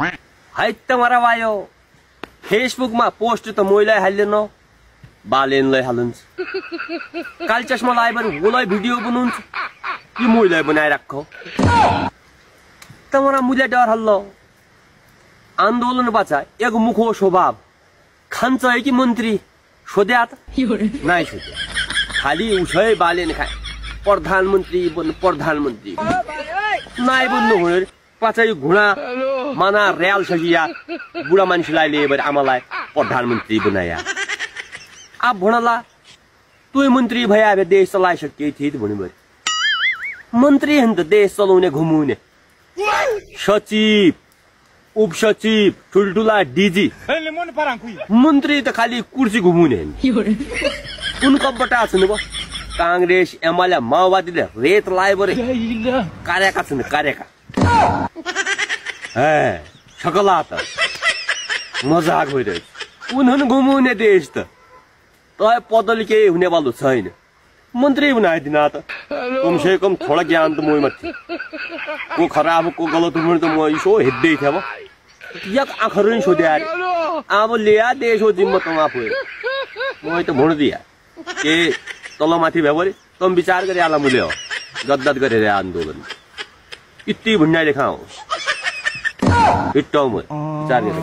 है तुम्हारा वायो फेसबुक में पोस्ट तो मोइलाई हाल्दैन बालेनलाई हालुन्छ काल चश्मा लाए भने गोलाई भिडियो बनाउँछ कि मोइलाई बनाइराख्छौ तुम्हारा मुझे डर हल्लो आंदोलन बचा एक मुखो स्वभाव खान्छ है कि मन्त्री सोध्या त नाइ सोध्या खाली उछै बालेन खाए प्रधानमन्त्री बन्नु प्रधानमन्त्री नाइ बन्नु हुने पाछै घुडा माना रेल सकिया बुढा मान्छेलाई लिए भएर आमालाई प्रधानमन्त्री बनाया अब भणला तू मन्त्री भया भए देश चलाइसके थिए त भन्नु भरे मन्त्री हन त देश चलाउने घुमाउने सचिव उपसचिव ठुलठुला डीजी मन्त्री त खाली कुर्सी घुमाउने कुन कपटा छन् बो कांग्रेस एमएलए माओवादीले रेत लाए भरे कार्यका छन् कार्यका ए सकला त मजाक भइरहेछ उनीहरु घुमाउने देश त तय पदले केही हुने वालो छैन मन्त्री बनाइदिन त कम से कम थोड़ा ज्ञान त मोइ मथि को खराब को गलत हुनु त म यसो हेर्दै थिए अब यक आखरु सोध्या अब लिया देशो जिम्मा तमा फुए मोइ त भुण दिया के तल माथि भए भरे तम विचार गरे आला मुले हो गद्दात गरे आन्दोलन इति भन्ने लेखा हो हिट्टौ म विचार गरे